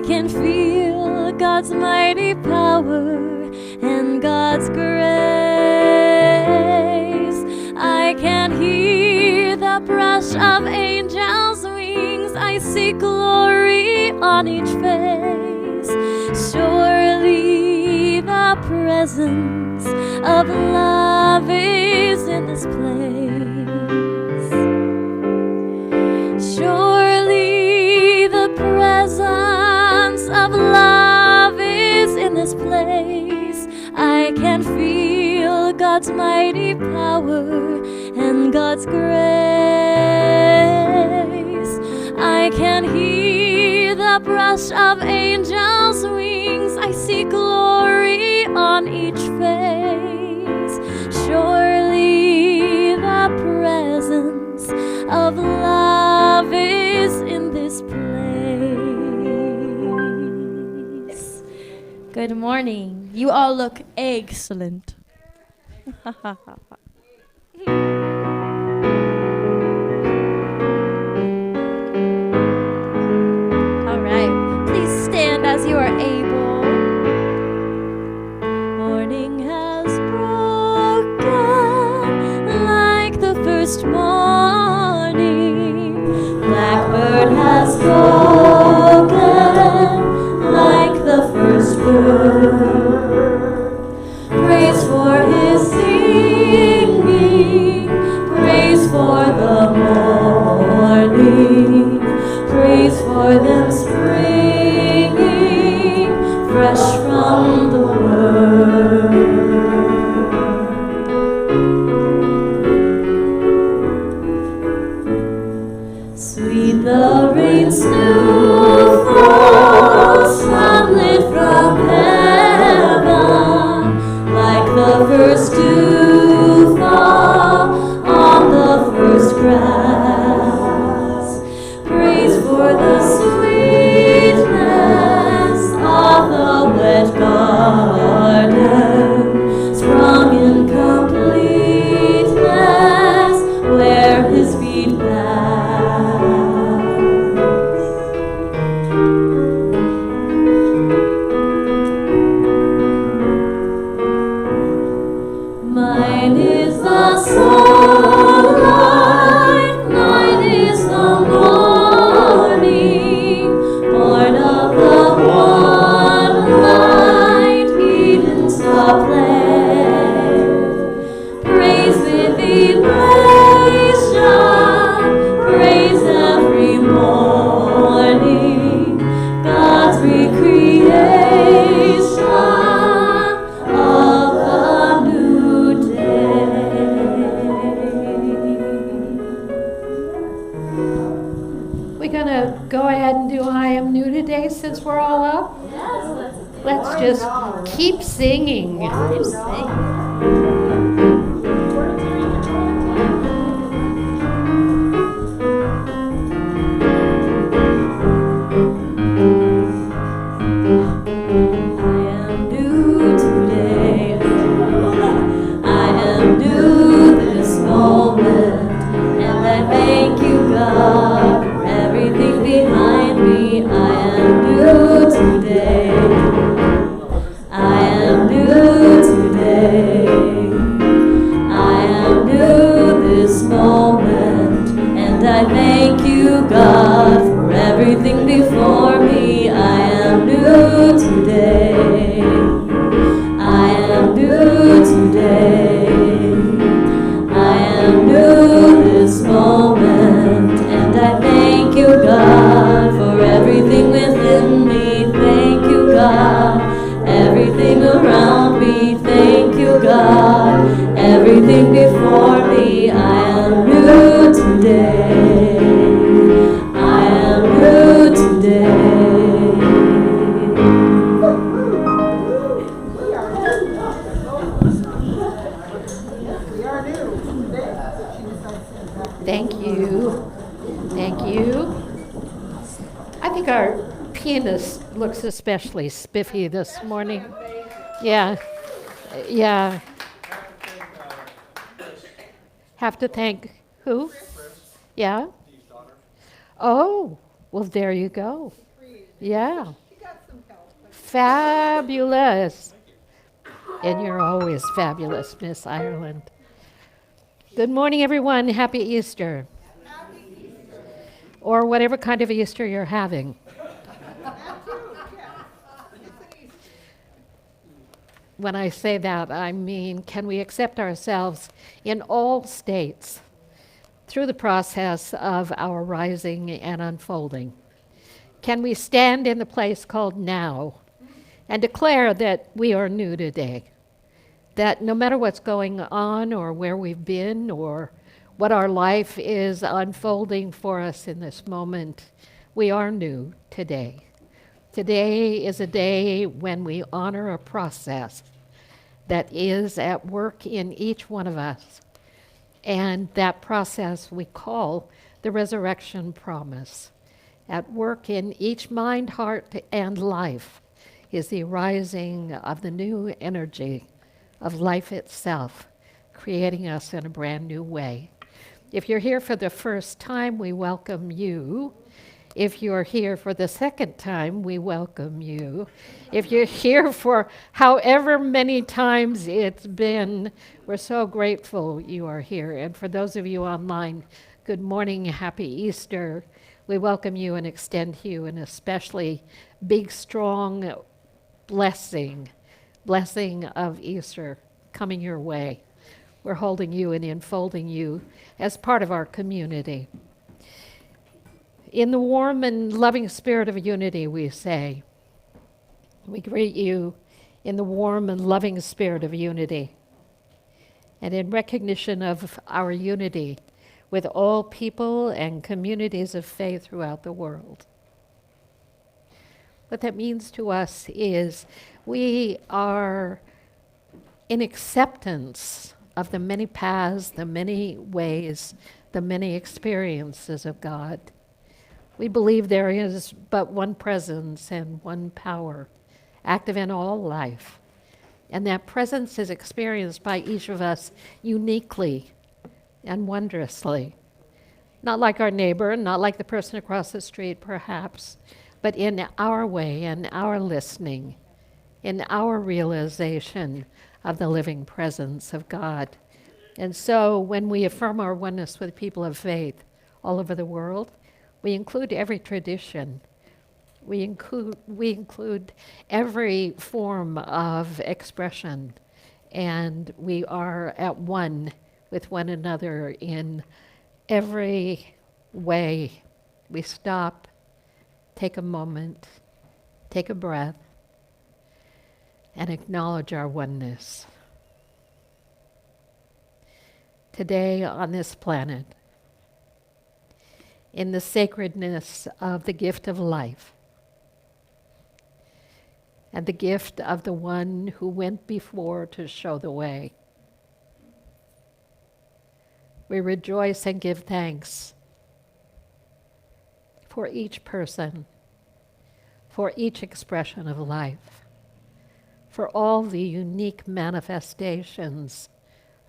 can feel God's mighty power and God's grace. I can hear the brush of angels' wings. I see glory on each face. Surely the presence of love is in this place. Surely the presence of love is in this place. I can feel God's mighty power and God's grace. I can hear the brush of angels' wings. I see glory on each face. Surely the presence of love is in this place. Good morning. You all look excellent. All right. Please stand as you are able. Morning has broken like the first morning. Blackbird has spoken like the first bird. Praise for his singing, praise for the morning, praise for them springing fresh from the word. Sweet the rain snowfall, sunlit from heaven, like the first dew fall on the first grass. Praise for the sweetness of the wet garden, sprung in completeness where his feet pass. Mine is the sunlight, mine is the morning, born of the one light, Eden's the play. Praise with elation, praise every morning, God's recreation of the new day. We're going to go ahead and do I Am New today since we're all up. Let's just keep singing. Keep singing. God, for everything before me. I am new today. I am new today. I am new this moment, and I thank you, God, for everything within me. Thank you, God, everything around me. Thank you, God, everything before me. I am new today. Thank you. Thank you. I think our pianist looks especially spiffy this morning. Yeah. Yeah. Have to thank who? Yeah. Oh, well, there you go. Yeah. Fabulous. And you're always fabulous, Miss Ireland. Good morning, everyone. Happy Easter. Or whatever kind of Easter you're having. When I say that, I mean, can we accept ourselves in all states through the process of our rising and unfolding? Can we stand in the place called now and declare that we are new today? That no matter what's going on or where we've been or what our life is unfolding for us in this moment, we are new today. Today is a day when we honor a process that is at work in each one of us. And that process we call the resurrection promise. At work in each mind, heart, and life is the arising of the new energy of life itself, creating us in a brand new way. If you're here for the first time, we welcome you. If you're here for the second time, we welcome you. If you're here for however many times it's been, we're so grateful you are here. And for those of you online, good morning, happy Easter. We welcome you and extend you an especially big, strong blessing of Easter coming your way. We're holding you and enfolding you as part of our community. In the warm and loving spirit of unity, we say, we greet you in the warm and loving spirit of unity. And in recognition of our unity with all people and communities of faith throughout the world. What that means to us is we are in acceptance of the many paths, the many ways, the many experiences of God. We believe there is but one presence and one power, active in all life. And that presence is experienced by each of us uniquely and wondrously. Not like our neighbor, not like the person across the street, perhaps, but in our way, in our listening, in our realization of the living presence of God. And so when we affirm our oneness with people of faith all over the world, we include every tradition. We include every form of expression, and we are at one with one another in every way. We stop, take a moment, take a breath, and acknowledge our oneness. Today on this planet, in the sacredness of the gift of life, and the gift of the one who went before to show the way, we rejoice and give thanks for each person, for each expression of life, for all the unique manifestations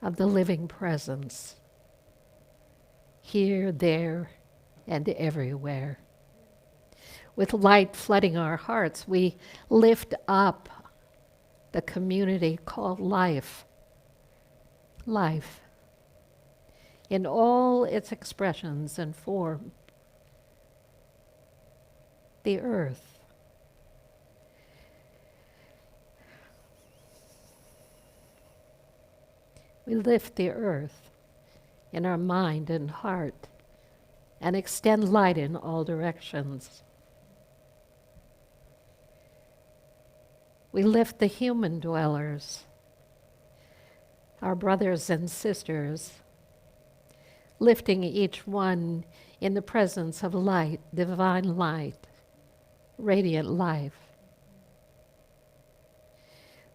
of the living presence, here, there, and everywhere. With light flooding our hearts, we lift up the community called life. Life, in all its expressions and form. The earth. We lift the earth in our mind and heart and extend light in all directions. We lift the human dwellers, our brothers and sisters, lifting each one in the presence of light, divine light, radiant life.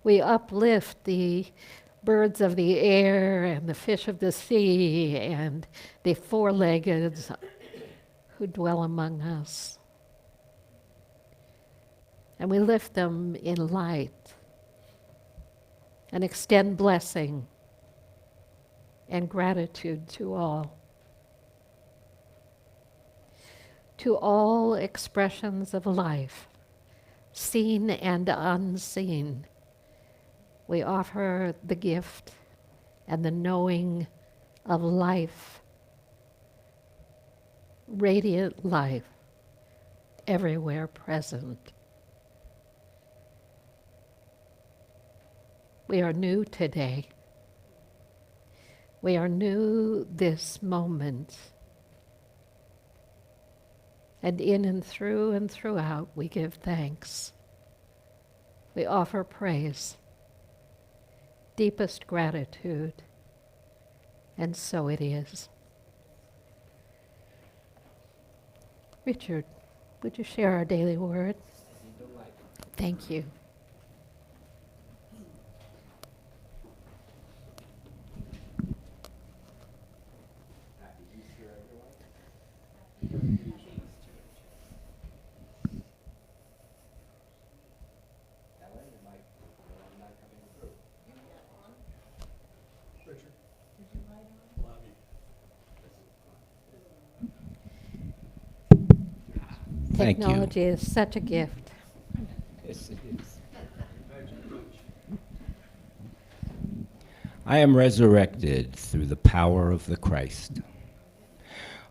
We uplift the birds of the air and the fish of the sea and the four-leggeds who dwell among us. And we lift them in light and extend blessing and gratitude to all. To all expressions of life, seen and unseen. We offer the gift and the knowing of life, radiant life, everywhere present. We are new today. We are new this moment. And in and throughout, we give thanks. We offer praise, deepest gratitude, and so it is. Richard, would you share our daily word? Thank you. Thank you. Technology is such a gift. Yes, it is. I am resurrected through the power of the Christ.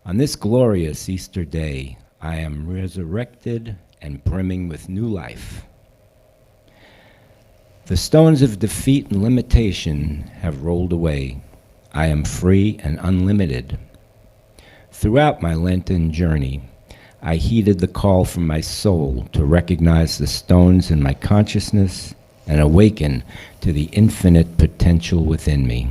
On this glorious Easter day, I am resurrected and brimming with new life. The stones of defeat and limitation have rolled away. I am free and unlimited. Throughout my Lenten journey, I heeded the call from my soul to recognize the stones in my consciousness and awaken to the infinite potential within me.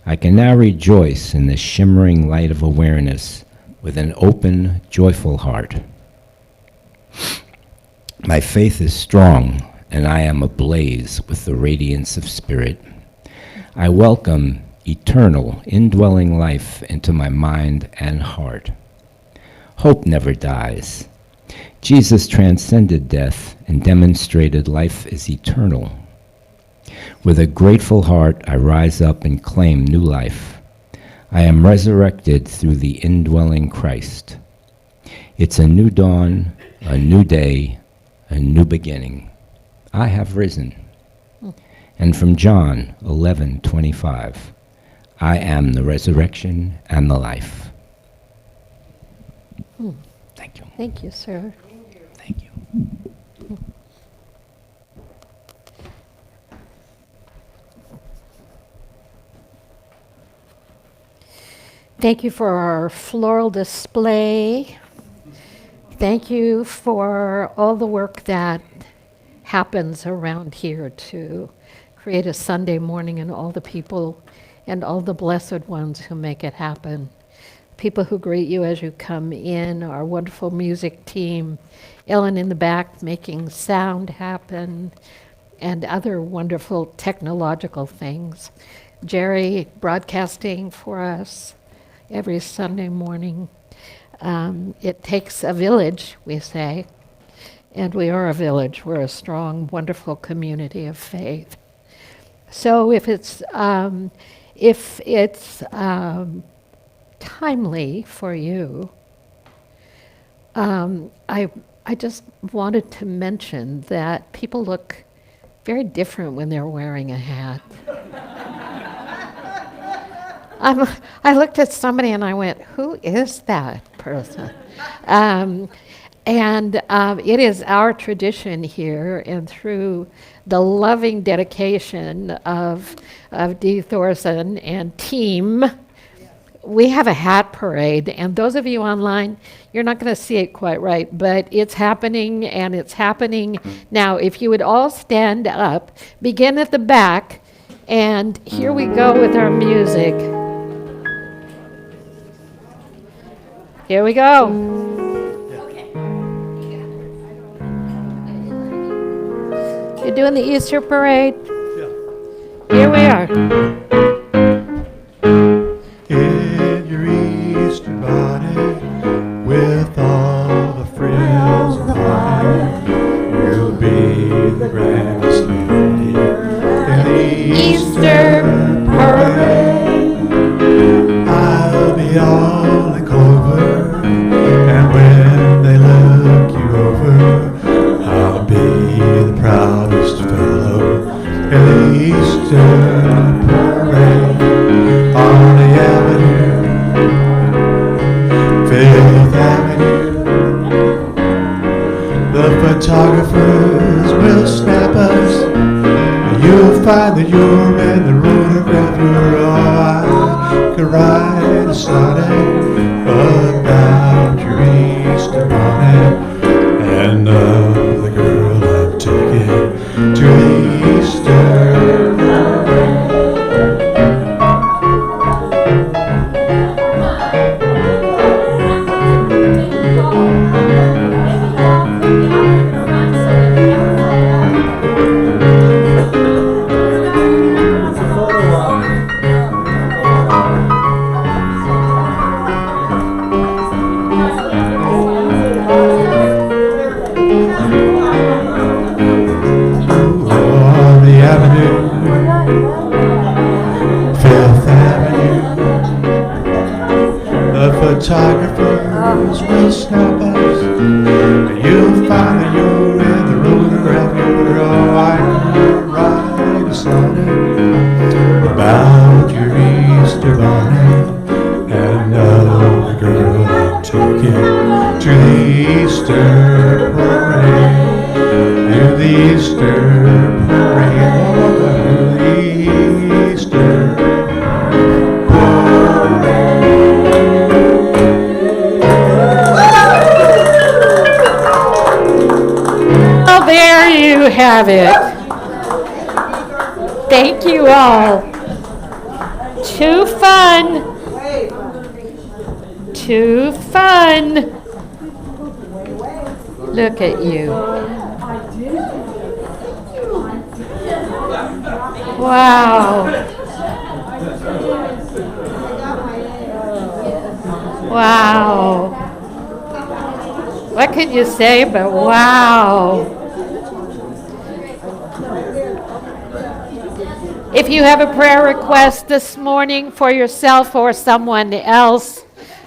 I can now rejoice in the shimmering light of awareness with an open, joyful heart. My faith is strong, and I am ablaze with the radiance of spirit. I welcome eternal, indwelling life into my mind and heart. Hope never dies. Jesus transcended death and demonstrated life is eternal. With a grateful heart, I rise up and claim new life. I am resurrected through the indwelling Christ. It's a new dawn, a new day, a new beginning. I have risen. And from John 11:25, I am the resurrection and the life. Thank you. Thank you, sir. Thank you. Thank you for our floral display. Thank you for all the work that happens around here to create a Sunday morning and all the people and all the blessed ones who make it happen. People who greet you as you come in, our wonderful music team, Ellen in the back making sound happen, and other wonderful technological things. Jerry broadcasting for us every Sunday morning. It takes a village, we say, and we are a village. We're a strong, wonderful community of faith. So if it's timely for you, I just wanted to mention that people look very different when they're wearing a hat. I looked at somebody and I went, who is that person? It is our tradition here, and through the loving dedication of Dee Thorson and team, we have a hat parade. And those of you online, you're not going to see it quite right, but it's happening, and it's happening now. If you would all stand up, begin at the back, and here we go with our music. Here we go. You're doing the Easter parade? Yeah. Here we are. In your Easter bonnet, with all the frills and honor, you'll be the grandest lady in the Easter parade. I'll be all in clover, and when they look you over, I'll and the road of refuge. Oh, I could write a sonnet about your Easter bonnet and of the girl I'm taking to the Easter parade. On the avenue, Fifth Avenue, the photographers will snap us, and you'll find that you're in the road of refuge. Oh, I could write a sonnet about your Easter bonnet and of the girl I'm taking to the Easter parade. To the Easter parade, to the Easter parade. Well, there you have it. Thank you all. Too fun. Too fun. Look at you. Wow. Wow. What can you say but wow? If you have a prayer request this morning for yourself or someone else,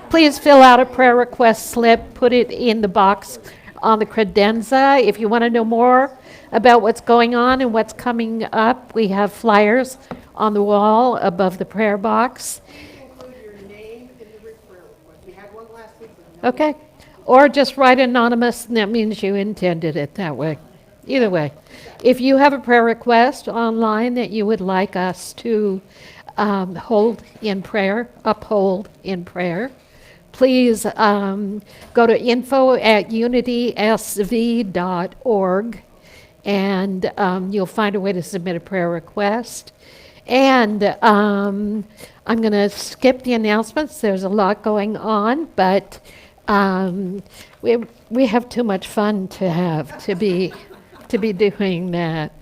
please fill out a prayer request slip, put it in the box on the credenza. If you want to know more about what's going on and what's coming up, we have flyers on the wall above the prayer box. Okay. Or just write anonymous, and that means you intended it that way. Either way. If you have a prayer request online that you would like us to uphold in prayer, please go to info@unitysv.org, and you'll find a way to submit a prayer request. And I'm going to skip the announcements. There's a lot going on, but we have too much fun to be doing that.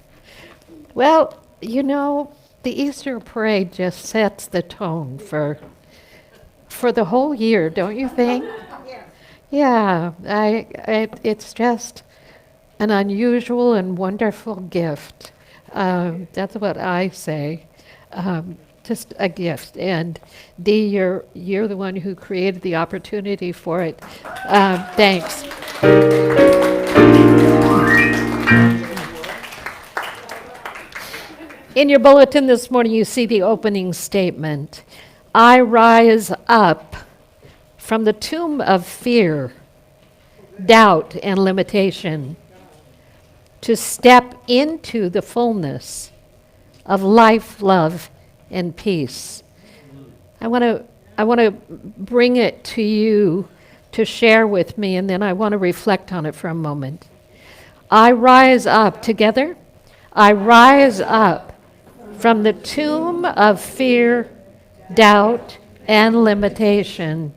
Well, you know, the Easter parade just sets the tone for the whole year, don't you think? Yeah, it's just an unusual and wonderful gift. That's what I say. Just a gift. And Dee, you're the one who created the opportunity for it. Thanks. In your bulletin this morning, you see the opening statement. I rise up from the tomb of fear, doubt, and limitation to step into the fullness of life, love, and peace. I want to bring it to you to share with me, and then I want to reflect on it for a moment. I rise up together. I rise up from the tomb of fear, doubt, and limitation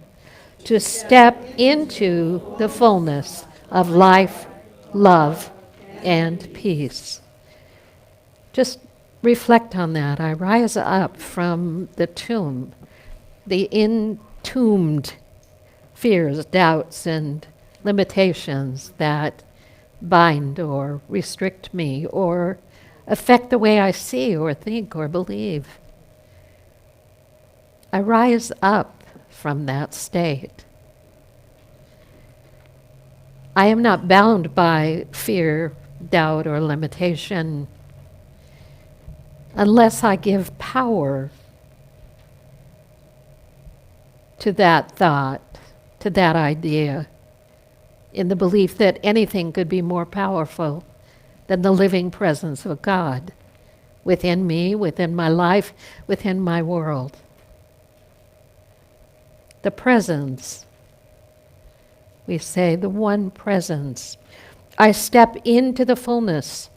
to step into the fullness of life, love, and peace. Just reflect on that. I rise up from the tomb, the entombed fears, doubts, and limitations that bind or restrict me or affect the way I see or think or believe. I rise up from that state. I am not bound by fear, doubt, or limitation unless I give power to that thought, to that idea, in the belief that anything could be more powerful than the living presence of God within me, within my life, within my world. The presence. We say the one presence. I step into the fullness.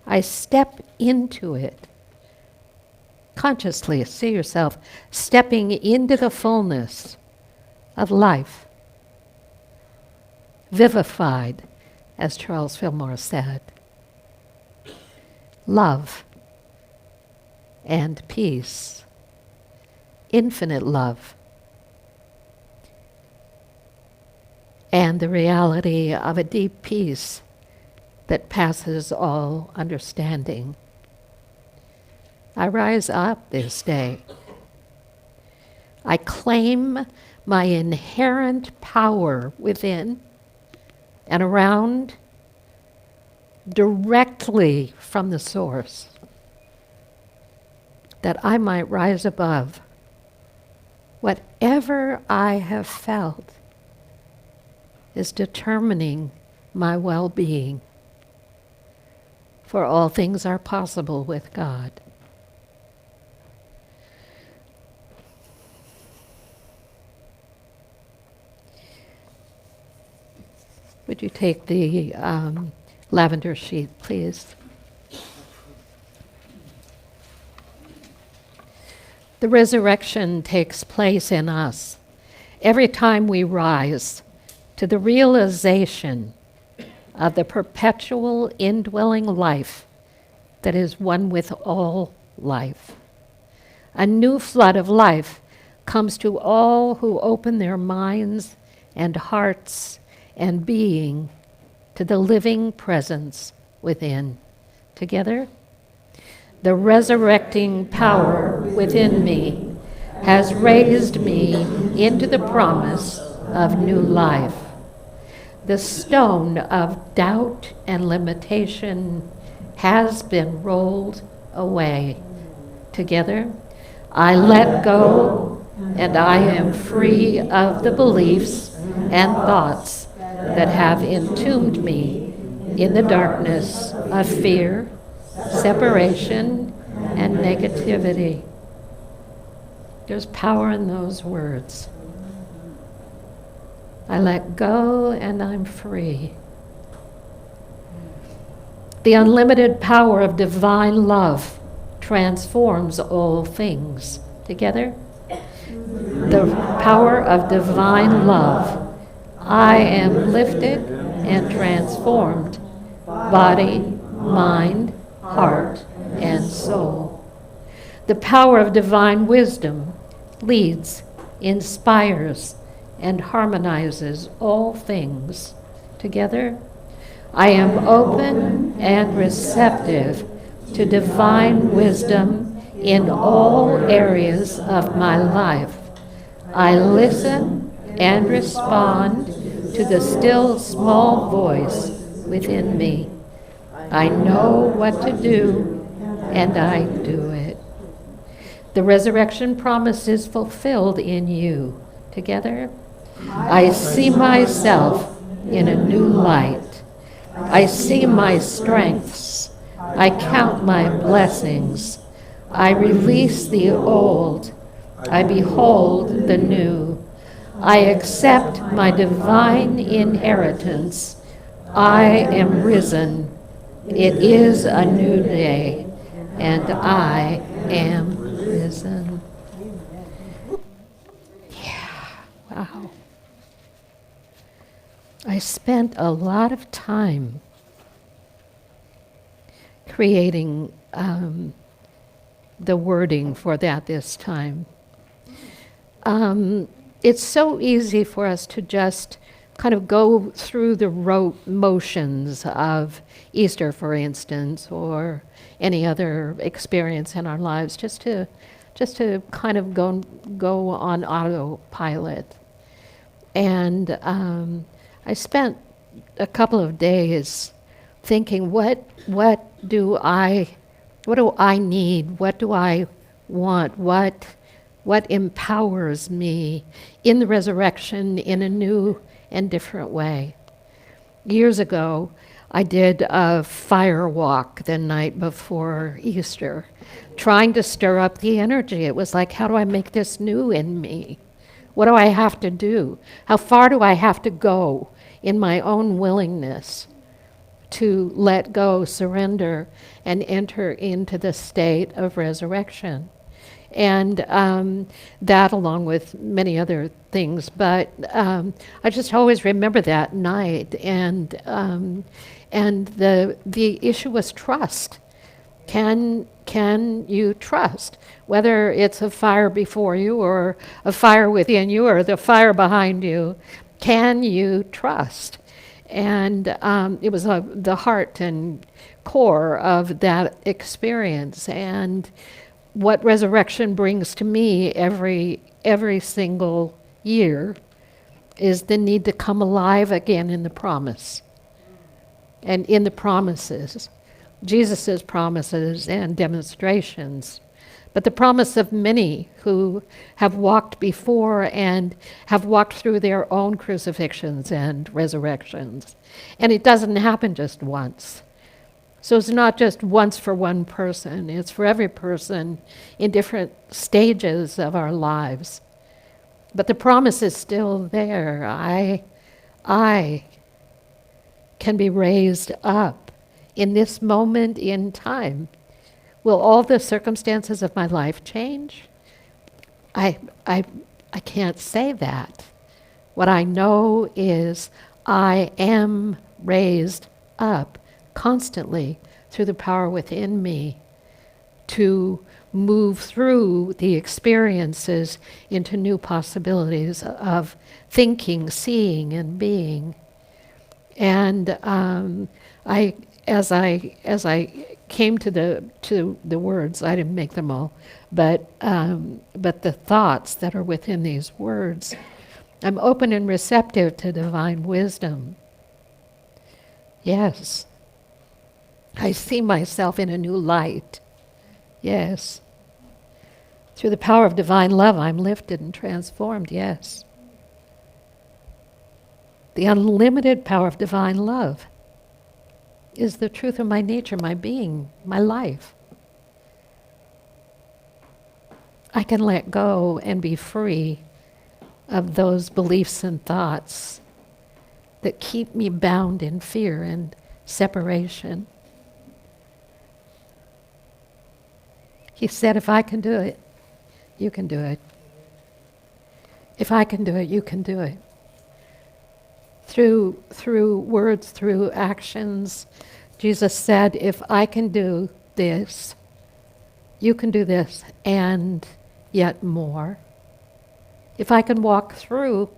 I step into it. Consciously see yourself stepping into the fullness of life. Vivified, as Charles Fillmore said. Love and peace. Infinite love. And the reality of a deep peace that passes all understanding. I rise up this day. I claim my inherent power within and around, directly from the source, that I might rise above whatever I have felt is determining my well-being. For all things are possible with God. Would you take the lavender sheet, please? The resurrection takes place in us every time we rise to the realization of the perpetual indwelling life that is one with all life. A new flood of life comes to all who open their minds and hearts and being to the living presence within. Together, the resurrecting power within me has raised me into the promise of new life. The stone of doubt and limitation has been rolled away. Together, I let go and I am free of the beliefs and thoughts that have entombed me in the darkness of fear, separation, and negativity. There's power in those words. I let go and I'm free. The unlimited power of divine love transforms all things. Together? The power of divine love. I am lifted and transformed, body, mind, heart, and soul. The power of divine wisdom leads, inspires, and harmonizes all things. Together, I am open and receptive to divine wisdom in all areas of my life. I listen and respond to the still small voice within me. I know what to do, and I do it. The resurrection promise is fulfilled in you. Together, I see myself in a new light. I see my strengths. I count my blessings. I release the old. I behold the new. I accept my divine inheritance. I am risen. It is a new day, and I am risen. Yeah, wow. I spent a lot of time creating the wording for that this time. It's so easy for us to just kind of go through the motions of Easter, for instance, or any other experience in our lives, just to kind of go on autopilot. And I spent a couple of days thinking, what do I need? What do I want? What empowers me in the resurrection in a new and different way? Years ago, I did a fire walk the night before Easter, trying to stir up the energy. It was like, how do I make this new in me? What do I have to do? How far do I have to go in my own willingness to let go, surrender, and enter into the state of resurrection? And that, along with many other things, but I just always remember that night. And the issue was trust. Can you trust? Whether it's a fire before you or a fire within you or the fire behind you, can you trust? And it was the heart and core of that experience. And what resurrection brings to me every single year is the need to come alive again in the promise and in the promises, Jesus' promises and demonstrations, but the promise of many who have walked before and have walked through their own crucifixions and resurrections. And it doesn't happen just once. So it's not just once for one person, it's for every person in different stages of our lives. But the promise is still there. I can be raised up in this moment in time. Will all the circumstances of my life change? I can't say that. What I know is I am raised up constantly through the power within me to move through the experiences into new possibilities of thinking, seeing, and being. And as I came to the words, I didn't make them all, but the thoughts that are within these words, I'm open and receptive to divine wisdom. Yes. I see myself in a new light. Yes. Through the power of divine love, I'm lifted and transformed. Yes. The unlimited power of divine love is the truth of my nature, my being, my life. I can let go and be free of those beliefs and thoughts that keep me bound in fear and separation. He said, if I can do it, you can do it. If I can do it, you can do it. Through words, through actions, Jesus said, if I can do this, you can do this, and yet more. If I can walk through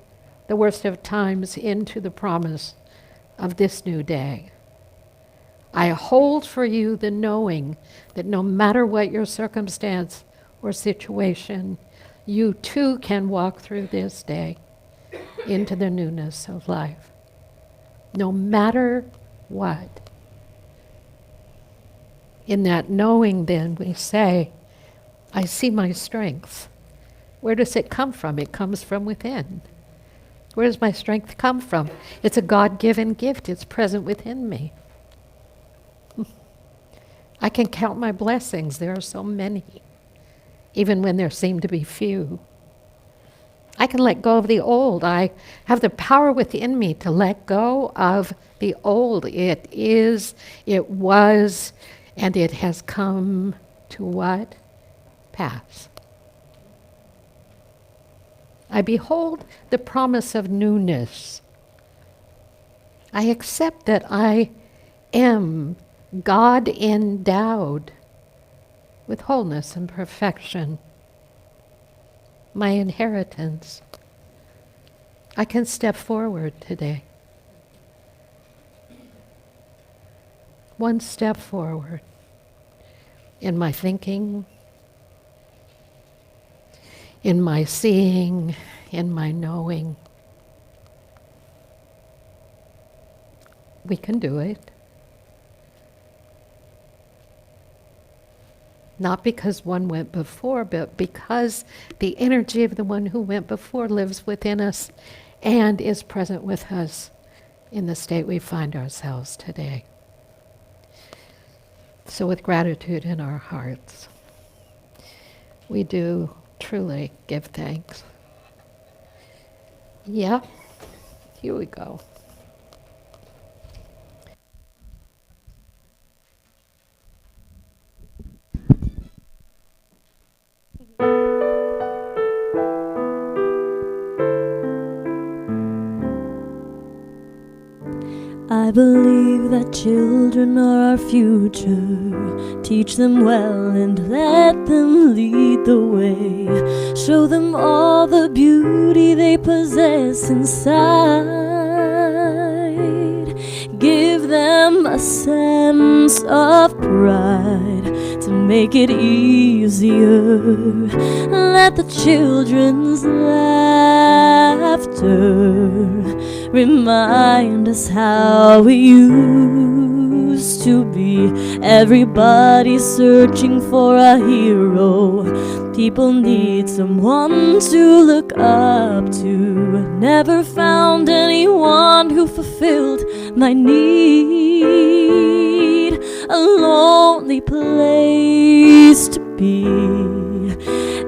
the worst of times into the promise of this new day, I hold for you the knowing that no matter what your circumstance or situation, you too can walk through this day into the newness of life. No matter what. In that knowing, then, we say, I see my strength. Where does it come from? It comes from within. Where does my strength come from? It's a God-given gift. It's present within me. I can count my blessings. There are so many, even when there seem to be few. I can let go of the old. I have the power within me to let go of the old. It is, it was, and it has come to what? Pass. I behold the promise of newness. I accept that I am God endowed with wholeness and perfection. My inheritance. I can step forward today. One step forward in my thinking, in my seeing, in my knowing. We can do it. Not because one went before, but because the energy of the one who went before lives within us and is present with us in the state we find ourselves today. So with gratitude in our hearts, we do truly give thanks. Yeah, here we go. I believe that children are our future. Teach them well and let them lead the way. Show them all the beauty they possess inside. Give them a sense of pride to make it easier. Let the children's laughter remind us how we used to be. Everybody's searching for a hero. People need someone to look up to. Never found anyone who fulfilled my need. A lonely place to be.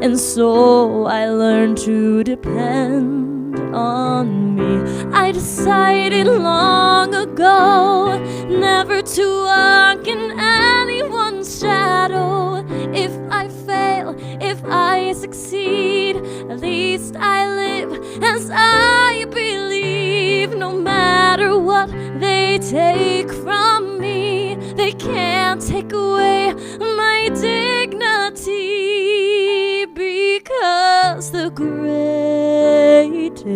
And so I learned to depend on me. I decided long ago never to walk in anyone's shadow. If I fail, if I succeed, at least I live as I believe. No matter what they take from me, they can't take away my dignity, because the greatest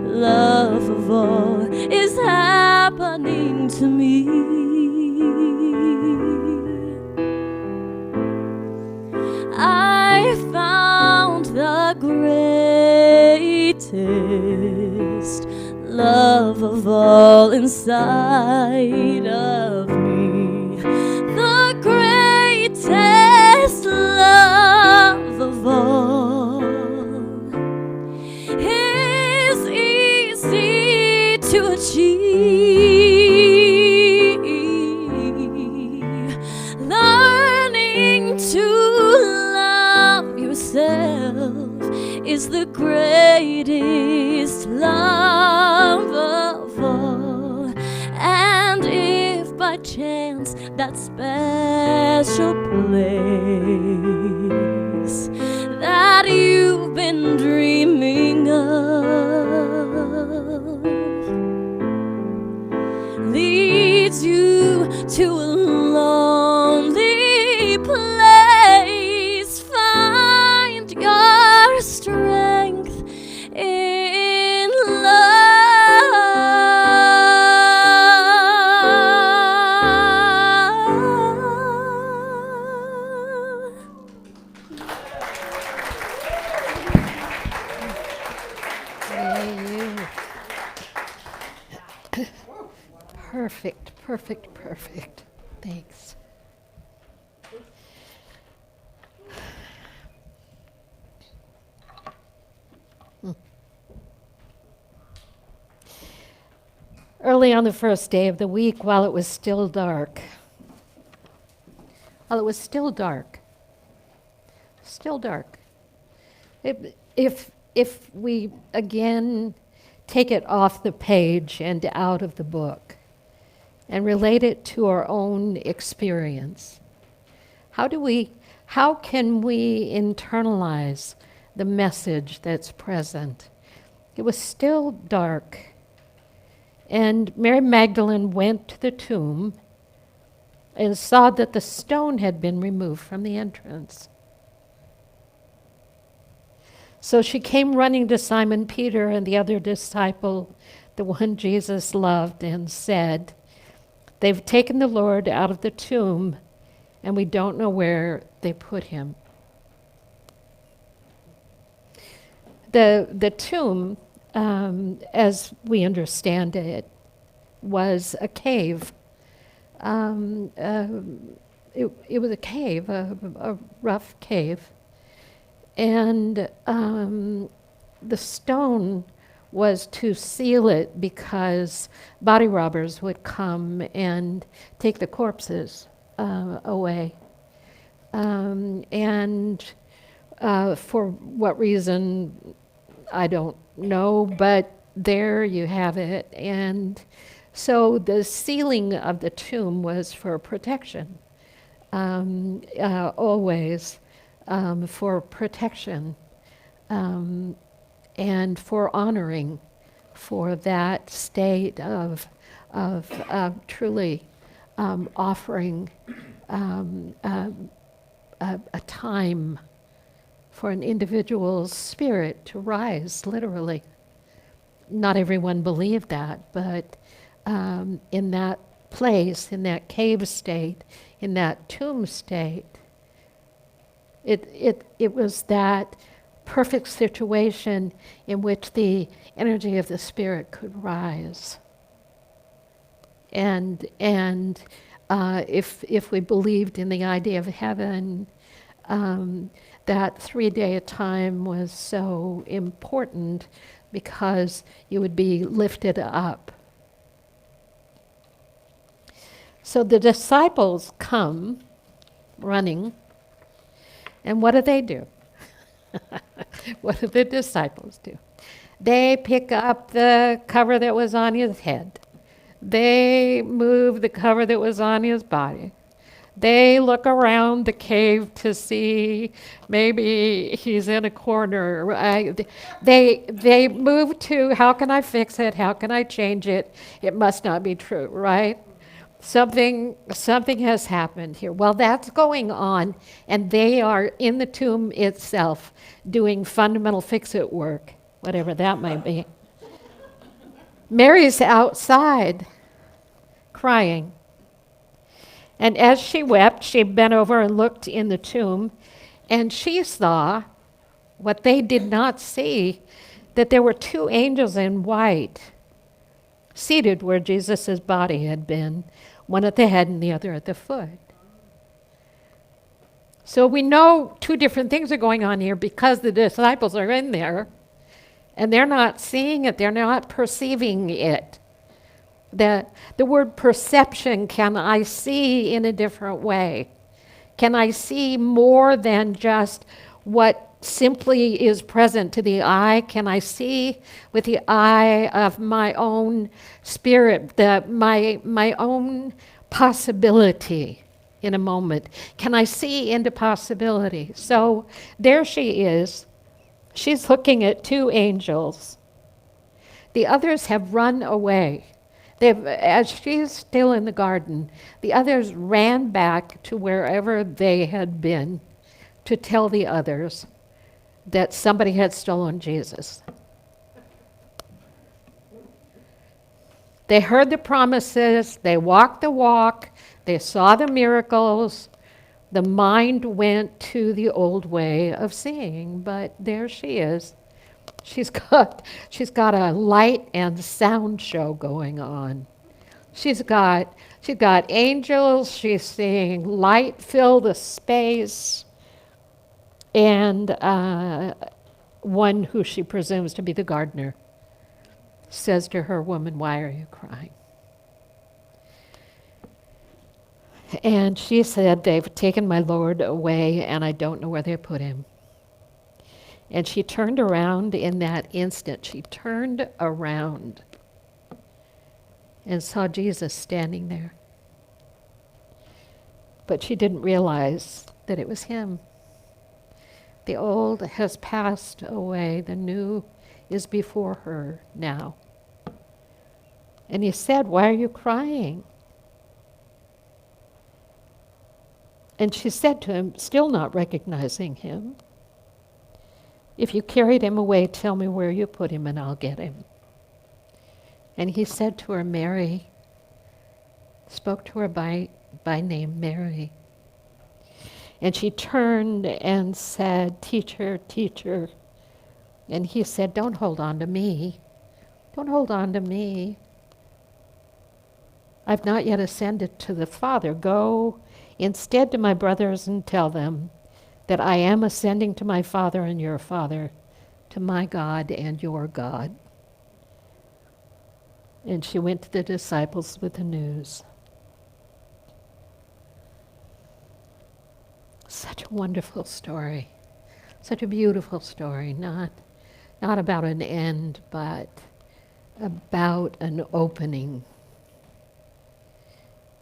love of all is happening to me. I found the greatest love of all inside of me. The greatest love of all is easy to achieve. Learning to love yourself is the greatest love of all. And if by chance that special place that you've been dreaming of leads you to a lonely place, find your strength in love. Perfect, perfect, perfect. Thanks. Early on the first day of the week, while it was still dark, still dark. If we again take it off the page and out of the book and relate it to our own experience, how can we internalize the message that's present? It was still dark, and Mary Magdalene went to the tomb and saw that the stone had been removed from the entrance. So she came running to Simon Peter and the other disciple, the one Jesus loved, and said, "They've taken the Lord out of the tomb, and we don't know where they put him." The tomb, as we understand it, was a cave. It was a cave, a rough cave. And the stone was to seal it because body robbers would come and take the corpses away. And for what reason, I don't know, but there you have it. And so the sealing of the tomb was for protection, always for protection. And for honoring, for that state of truly offering a time for an individual's spirit to rise, literally. Not everyone believed that, but in that place, in that cave state, in that tomb state, it was that perfect situation in which the energy of the spirit could rise. And if we believed in the idea of heaven, that 3 day time was so important because you would be lifted up. So the disciples come running, and what do? What do the disciples do? They pick up the cover that was on his head. They move the cover that was on his body. They look around the cave to see maybe he's in a corner. They move to, how can I fix it? How can I change it? It must not be true, right? Something has happened here. Well, that's going on, and they are in the tomb itself doing fundamental fix-it work, whatever that might be. Mary's outside crying. And as she wept, she bent over and looked in the tomb, and she saw what they did not see, that there were 2 angels in white seated where Jesus' body had been, one at the head and the other at the foot. So we know 2 different things are going on here because the disciples are in there, and they're not seeing it, they're not perceiving it. The word perception, can I see in a different way? Can I see more than just what simply is present to the eye? Can I see with the eye of my own spirit, my own possibility in a moment? Can I see into possibility? So there she is. She's looking at 2 angels. The others have run away. As she's still in the garden, the others ran back to wherever they had been to tell the others that somebody had stolen Jesus. They heard the promises, they walked the walk, they saw the miracles. The mind went to the old way of seeing, but there she is. She's got a light and sound show going on. She's got angels, she's seeing light fill the space, and one who she presumes to be the gardener says to her, "Woman, why are you crying?" And she said, "They've taken my Lord away, and I don't know where they put him." And she turned around in that instant. She turned around and saw Jesus standing there. But she didn't realize that it was him. The old has passed away. The new is before her now. And he said, "Why are you crying?" And she said to him, still not recognizing him, "If you carried him away, tell me where you put him and I'll get him." And he said to her, "Mary," spoke to her by name, Mary. And she turned and said, "Teacher, teacher." And he said, "Don't hold on to me. Don't hold on to me. I've not yet ascended to the Father. Go instead to my brothers and tell them that I am ascending to my Father and your Father, to my God and your God." And she went to the disciples with the news. Such a wonderful story. Such a beautiful story. Not about an end, but about an opening.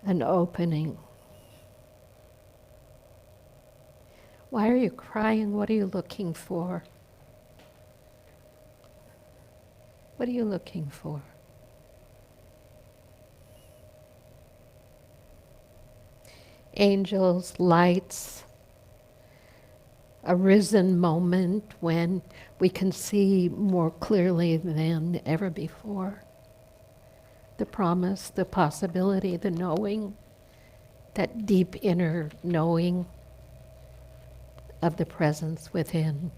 An opening. Why are you crying? What are you looking for? What are you looking for? Angels, lights, a risen moment when we can see more clearly than ever before. The promise, the possibility, the knowing, that deep inner knowing of the presence within.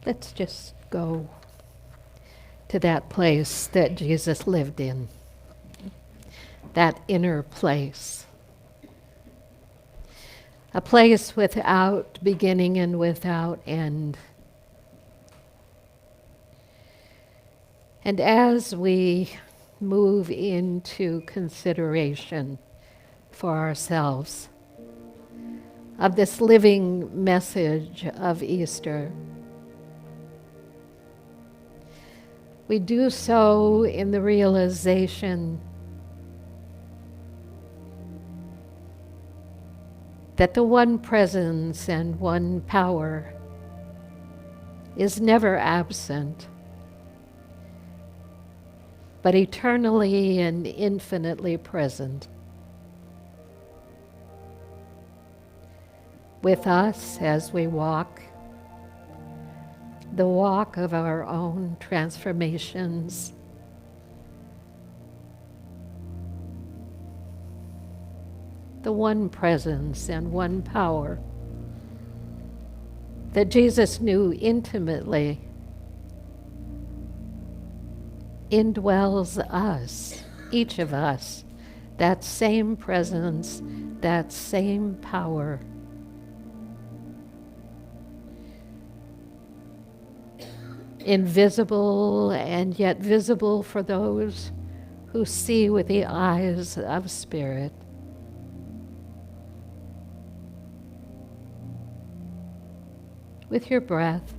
Let's just go to that place that Jesus lived in, that inner place. A place without beginning and without end. And as we move into consideration for ourselves of this living message of Easter, we do so in the realization that the one presence and one power is never absent, but eternally and infinitely present with us as we walk the walk of our own transformations. The one presence and one power that Jesus knew intimately indwells us, each of us, that same presence, that same power. Invisible and yet visible for those who see with the eyes of spirit. With your breath,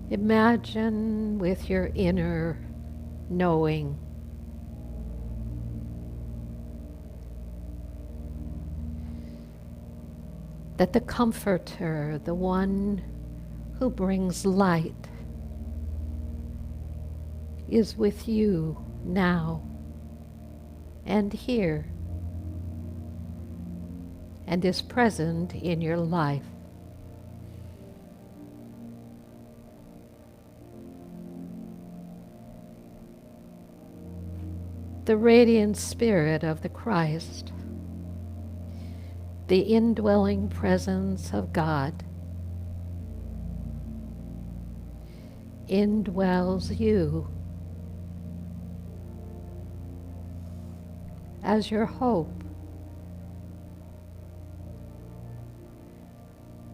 imagine with your inner knowing that the Comforter, the one who brings light, is with you now and here and is present in your life. The radiant spirit of the Christ, the indwelling presence of God, indwells you as your hope,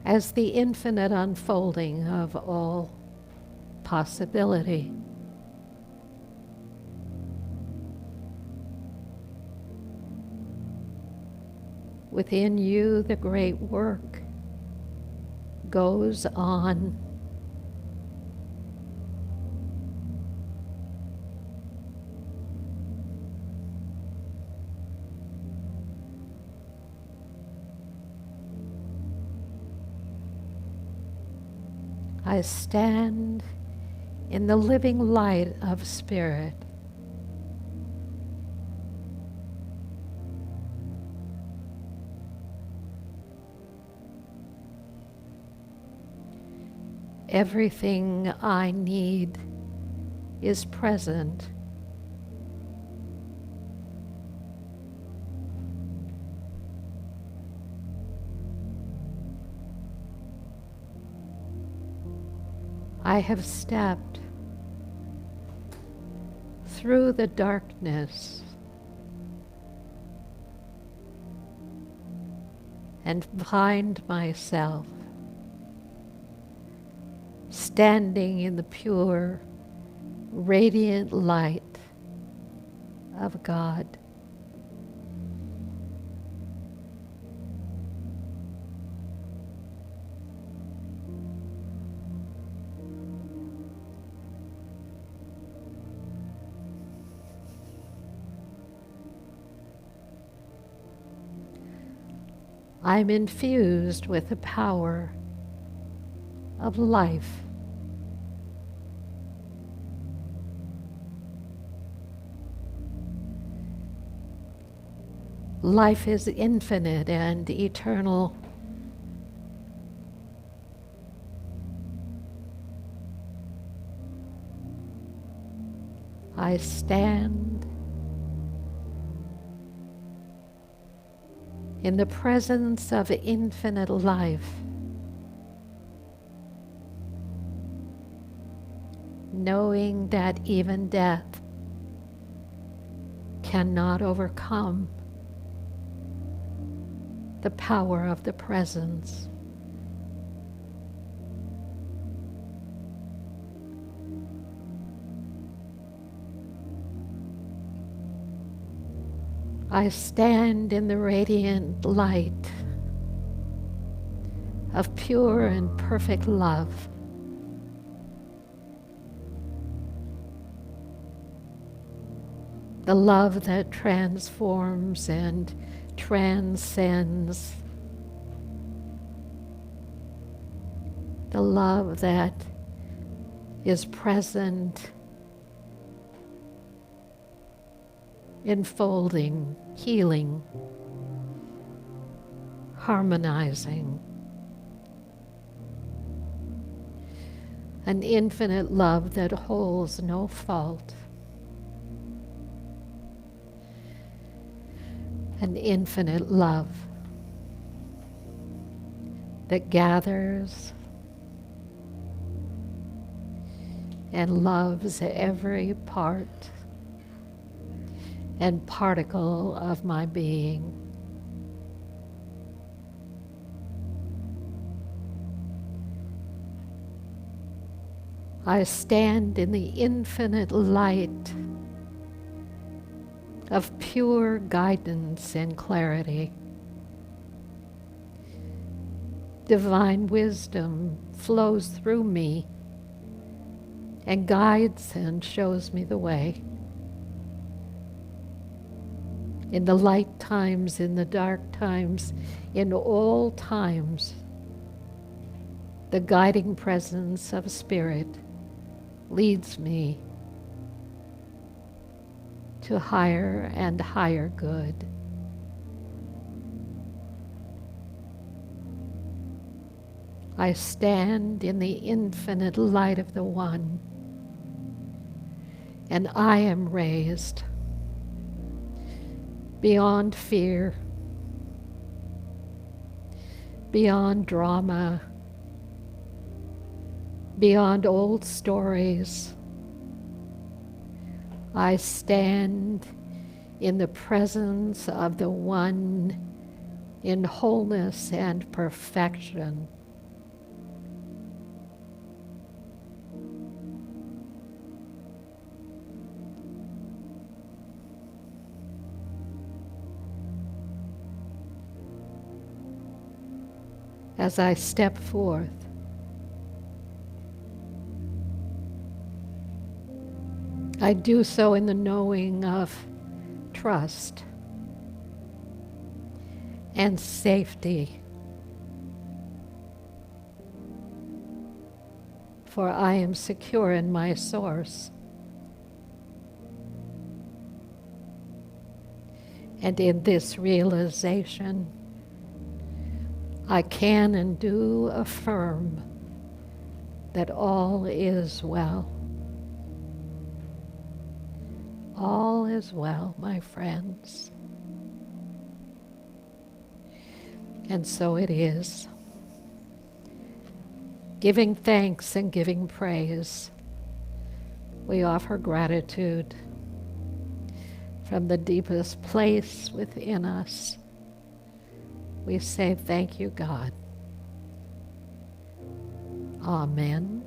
as the infinite unfolding of all possibility. Within you, the great work goes on. I stand in the living light of Spirit. Everything I need is present. I have stepped through the darkness and find myself standing in the pure, radiant light of God. I'm infused with the power of life. Life is infinite and eternal. I stand in the presence of infinite life, knowing that even death cannot overcome the power of the presence. I stand in the radiant light of pure and perfect love. The love that transforms and transcends. The love that is present, enfolding, healing, harmonizing. An infinite love that holds no fault. An infinite love that gathers and loves every part and particle of my being. I stand in the infinite light of pure guidance and clarity. Divine wisdom flows through me and guides and shows me the way. In the light times, in the dark times, in all times, the guiding presence of Spirit leads me to higher and higher good. I stand in the infinite light of the One, and I am raised beyond fear, beyond drama, beyond old stories. I stand in the presence of the One in wholeness and perfection. As I step forth, I do so in the knowing of trust and safety, for I am secure in my source. And in this realization, I can and do affirm that all is well. All is well, my friends. And so it is. Giving thanks and giving praise, we offer gratitude from the deepest place within us We say thank you, God. Amen.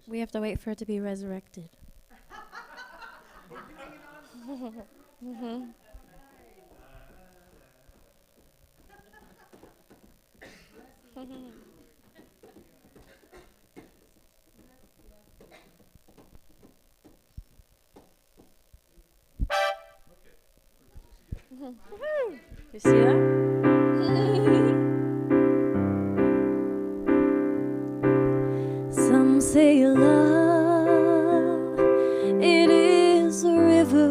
We have to wait for it to be resurrected. You see that? Some say love, it is a river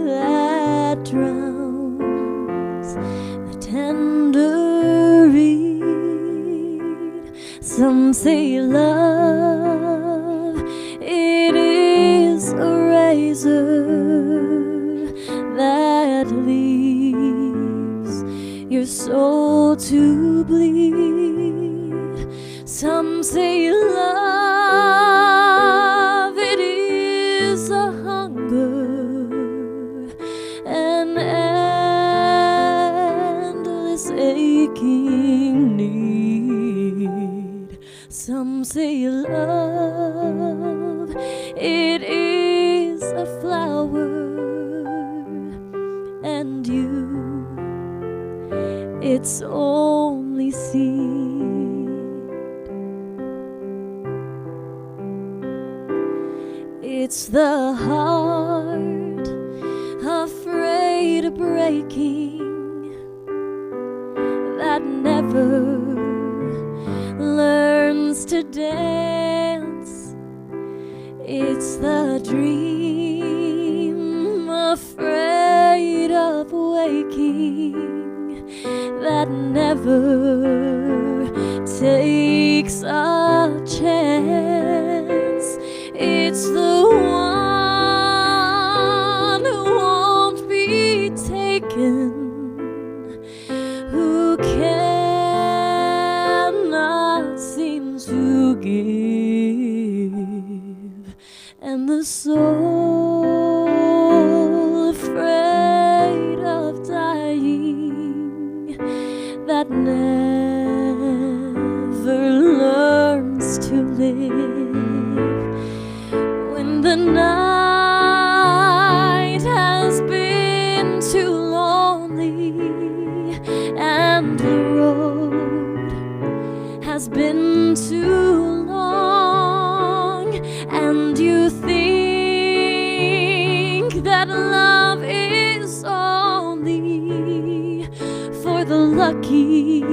that drowns the tender reed. Some say love, it is a razor that leaves your soul to bleed. Some say love, it is a hunger, an endless aching need. Some say love, it is a flower, and you, its only seed. It's the heart afraid of breaking that never learns to dance. It's the dream afraid of waking that never takes a chance. It's the one who won't be taken, who cannot seem to give, and the soul afraid of dying that never learns to live. When the night has been too lonely and the road has been too long, and you think that love is only for the lucky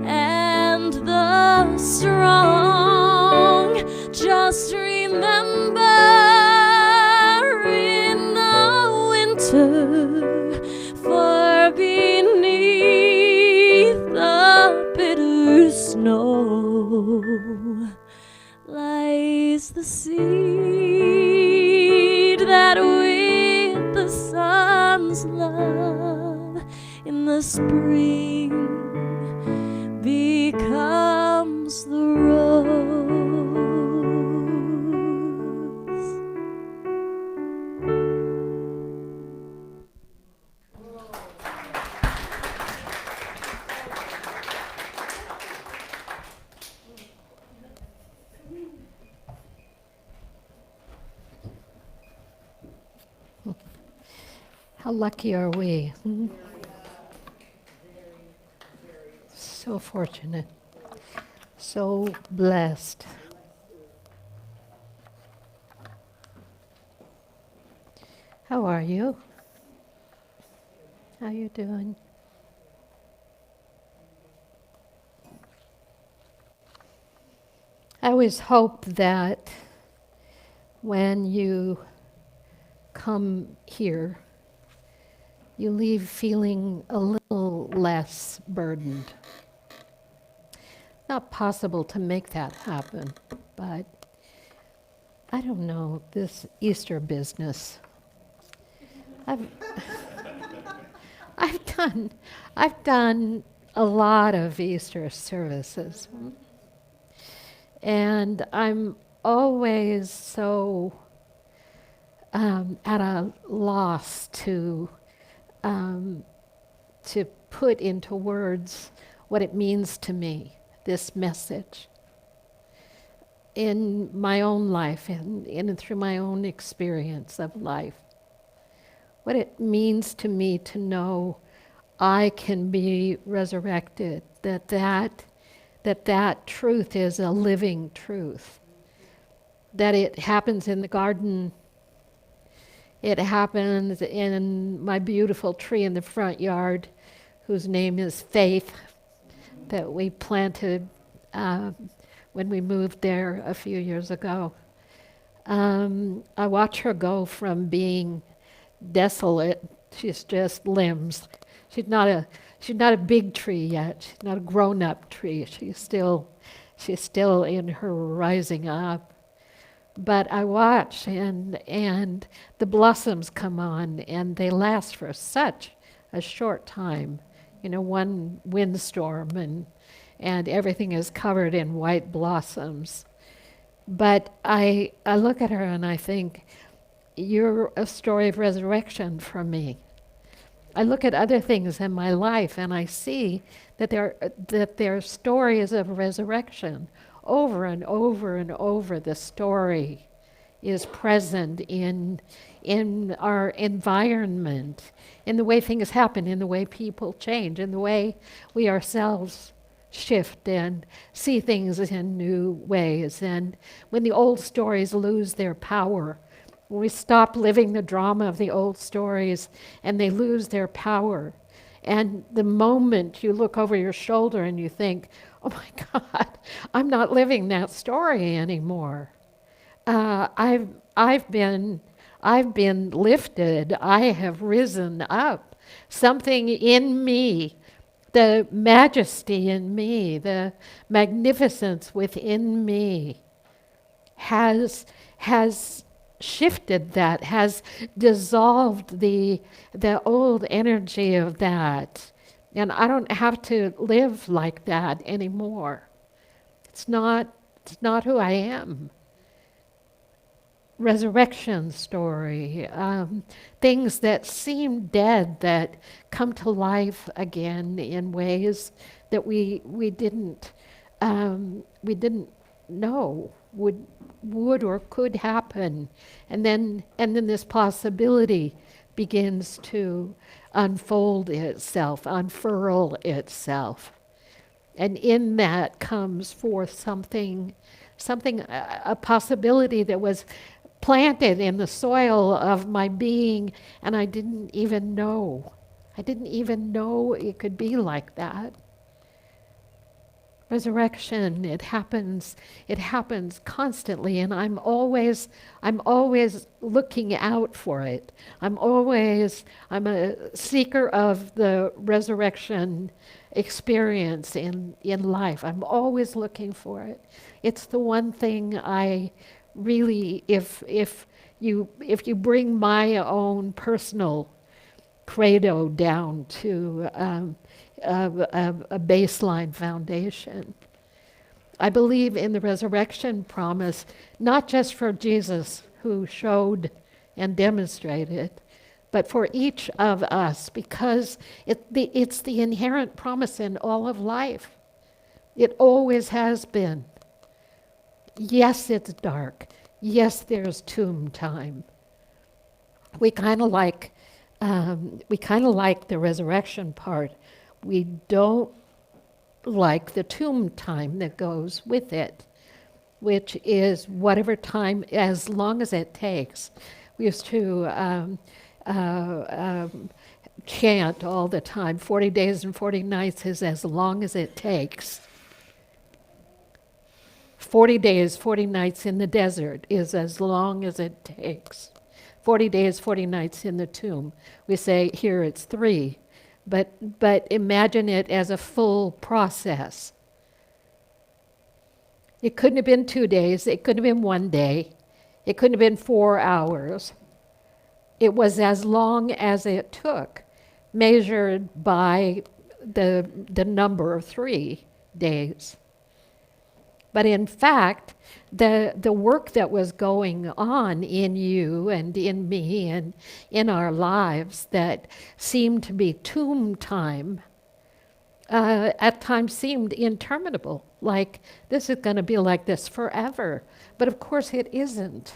and the strong, just remember, in the winter, far beneath the bitter snow, lies the seed that with the sun's love in the spring becomes the rose. How lucky are we? So fortunate, so blessed. How are you? How you doing? I always hope that when you come here, you leave feeling a little less burdened. Not possible to make that happen, but I don't know, this Easter business. I've done a lot of Easter services, and I'm always so at a loss to put into words what it means to me, this message, in my own life and through my own experience of life. What it means to me to know I can be resurrected, that truth is a living truth, that it happens in the garden, it happens in my beautiful tree in the front yard, whose name is Faith, that we planted when we moved there a few years ago. I watch her go from being desolate, she's just limbs. She's not a big tree yet. She's not a grown-up tree. She's still in her rising up. But I watch, and the blossoms come on, and they last for such a short time. You know, one windstorm, and everything is covered in white blossoms. But I look at her and I think, you're a story of resurrection for me. I look at other things in my life and I see that they're stories of resurrection. Over and over and over, the story is present in our environment, in the way things happen, in the way people change, in the way we ourselves shift and see things in new ways. And when the old stories lose their power, when we stop living the drama of the old stories and they lose their power, and the moment you look over your shoulder and you think, oh my God, I'm not living that story anymore. I've been lifted. I have risen up. Something in me, the majesty in me, the magnificence within me has shifted that, has dissolved the old energy of that. And I don't have to live like that anymore. It's not who I am. Resurrection story, things that seem dead that come to life again in ways that we didn't know would or could happen, and then this possibility begins to unfold itself, unfurl itself, and in that comes forth something, a possibility that was planted in the soil of my being, and I didn't even know it could be like that. Resurrection, it happens constantly, and I'm always looking out for it. I'm a seeker of the resurrection experience in life. I'm always looking for it. It's the one thing I really, if you bring my own personal credo down to a baseline foundation, I believe in the resurrection promise, not just for Jesus, who showed and demonstrated, but for each of us, because it's the inherent promise in all of life. It always has been. Yes, it's dark. Yes, there's tomb time. We kind of like the resurrection part. We don't like the tomb time that goes with it, which is whatever time, as long as it takes. We used to chant all the time, 40 days and 40 nights is as long as it takes 40 days, 40 nights in the desert is as long as it takes. 40 days, 40 nights in the tomb. We say here it's 3, but imagine it as a full process. It couldn't have been 2 days, it couldn't have been 1 day, it couldn't have been 4 hours. It was as long as it took, measured by the number of 3 days. But in fact, the work that was going on in you and in me and in our lives that seemed to be tomb time, at times seemed interminable, like this is going to be like this forever. But of course it isn't,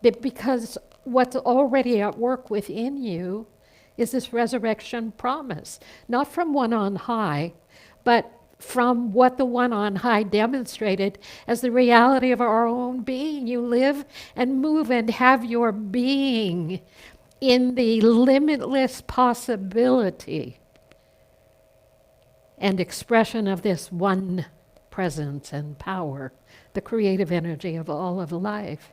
because what's already at work within you is this resurrection promise, not from one on high, but from what the one on high demonstrated as the reality of our own being. You live and move and have your being in the limitless possibility and expression of this one presence and power, the creative energy of all of life.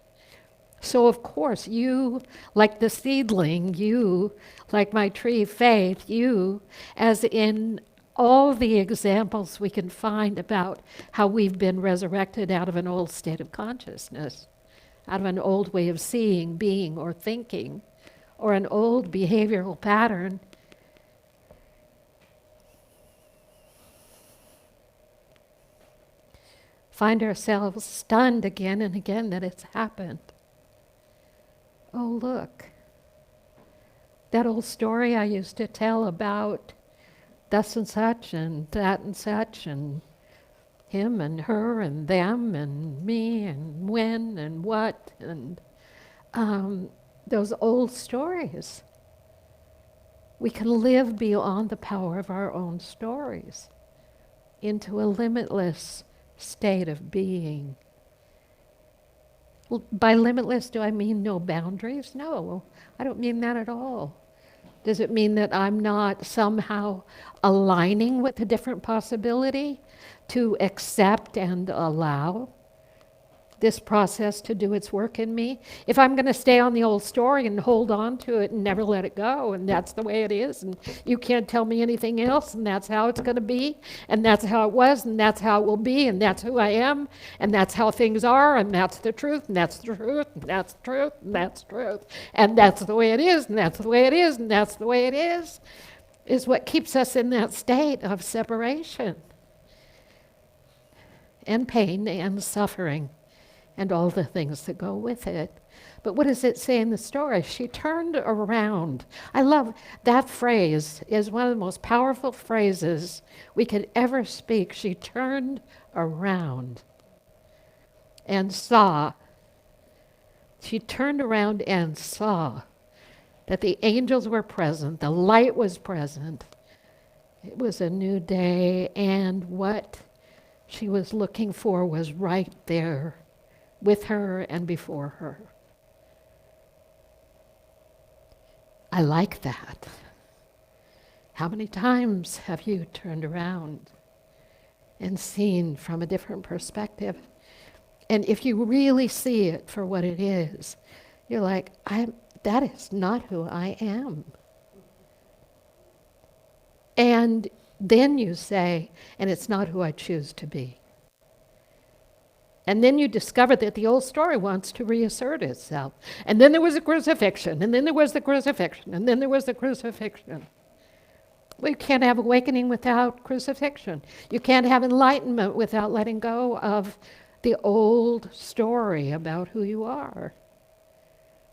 So of course, you, like the seedling, you, like my tree of faith, you, as in all the examples we can find about how we've been resurrected out of an old state of consciousness, out of an old way of seeing, being, or thinking, or an old behavioral pattern. Find ourselves stunned again and again that it's happened. Oh, look, that old story I used to tell about thus and such and that and such and him and her and them and me and when and what and those old stories. We can live beyond the power of our own stories into a limitless state of being. By limitless, do I mean no boundaries? No, I don't mean that at all. Does it mean that I'm not somehow aligning with a different possibility to accept and allow this process to do its work in me? If I'm going to stay on the old story and hold on to it and never let it go, and that's the way it is, and you can't tell me anything else, and that's how it's going to be, and that's how it was, and that's how it will be, and that's who I am, and that's how things are, and that's the truth, and that's the truth, and that's the truth, and that's the truth, and that's the way it is, and that's the way it is, and that's the way it is what keeps us in that state of separation and pain and suffering and all the things that go with it. But what does it say in the story? She turned around. I love that phrase, is one of the most powerful phrases we could ever speak. She turned around and saw. She turned around and saw that the angels were present, the light was present. It was a new day, and what she was looking for was right there with her and before her. I like that. How many times have you turned around and seen from a different perspective? And if you really see it for what it is, you're like, that is not who I am. And then you say, and it's not who I choose to be. And then you discover that the old story wants to reassert itself. And then there was a crucifixion, and then there was the crucifixion, and then there was the crucifixion. Well, you can't have awakening without crucifixion. You can't have enlightenment without letting go of the old story about who you are,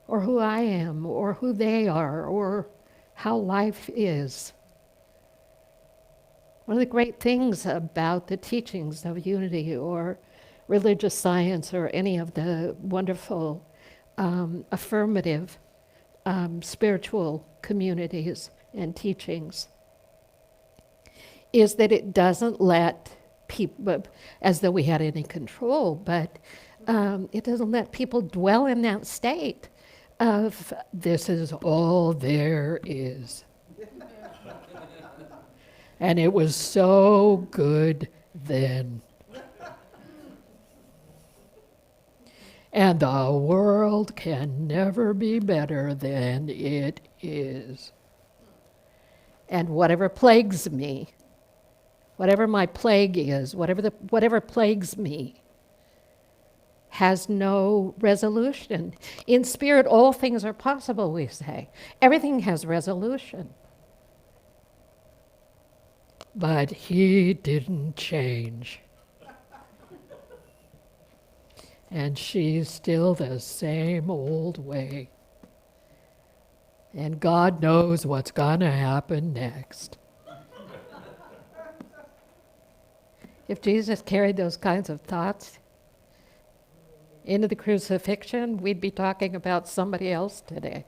or who I am, or who they are, or how life is. One of the great things about the teachings of unity or religious science or any of the wonderful affirmative spiritual communities and teachings is that it doesn't let people, as though we had any control, but it doesn't let people dwell in that state of this is all there is. And it was so good then. And the world can never be better than it is. And whatever plagues me, whatever my plague is, whatever plagues me, has no resolution. In spirit, all things are possible, we say. Everything has resolution. But he didn't change. And she's still the same old way. And God knows what's gonna happen next. If Jesus carried those kinds of thoughts into the crucifixion, we'd be talking about somebody else today.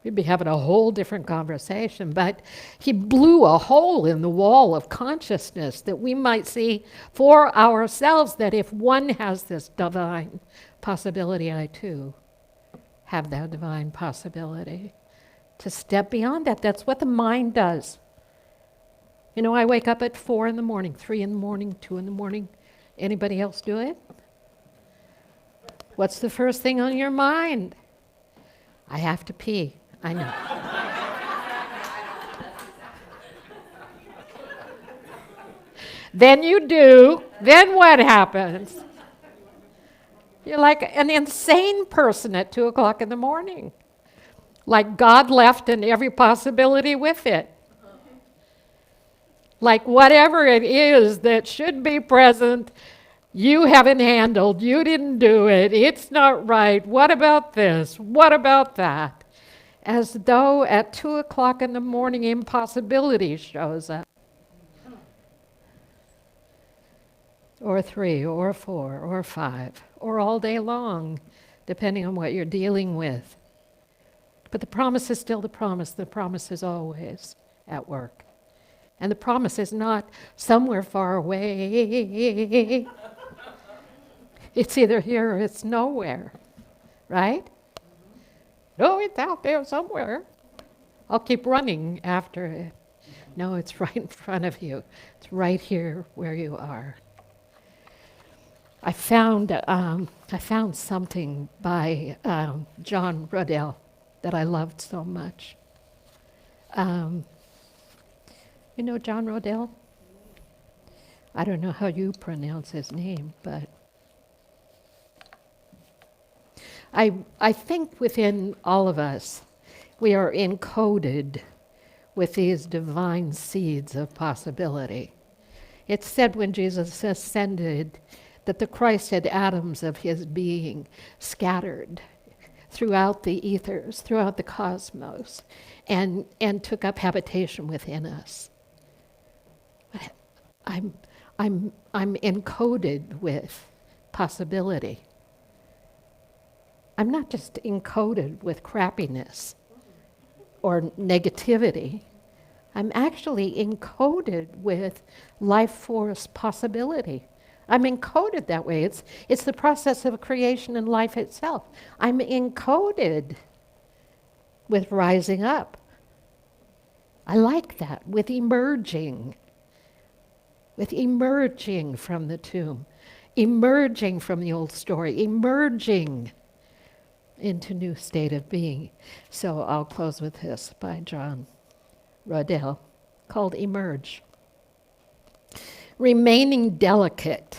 We'd be having a whole different conversation, but he blew a hole in the wall of consciousness that we might see for ourselves, that if one has this divine possibility, I too have that divine possibility to step beyond that. That's what the mind does. You know, I wake up at 4 in the morning, 3 in the morning, 2 in the morning. Anybody else do it? What's the first thing on your mind? I have to pee. I know. Then you do. Then what happens? You're like an insane person at 2 o'clock in the morning. Like God left and every possibility with it. Like whatever it is that should be present, you haven't handled, you didn't do it, it's not right, what about this, what about that? As though at 2 o'clock in the morning impossibility shows up. Or 3, or 4, or 5, or all day long, depending on what you're dealing with. But the promise is still the promise is always at work. And the promise is not somewhere far away. It's either here or it's nowhere, right? No, it's out there somewhere. I'll keep running after it. No, it's right in front of you. It's right here where you are. I found something by John Rodell that I loved so much. You know John Rodell? I don't know how you pronounce his name, but I think within all of us, we are encoded with these divine seeds of possibility. It's said when Jesus ascended that the Christ had atoms of his being scattered throughout the ethers, throughout the cosmos, and took up habitation within us. But I'm encoded with possibility. I'm not just encoded with crappiness or negativity. I'm actually encoded with life force possibility. I'm encoded that way. It's the process of creation and life itself. I'm encoded with rising up. I like that, with emerging from the tomb, emerging from the old story, emerging into new state of being. So I'll close with this by John Rodell, called Emerge. Remaining delicate.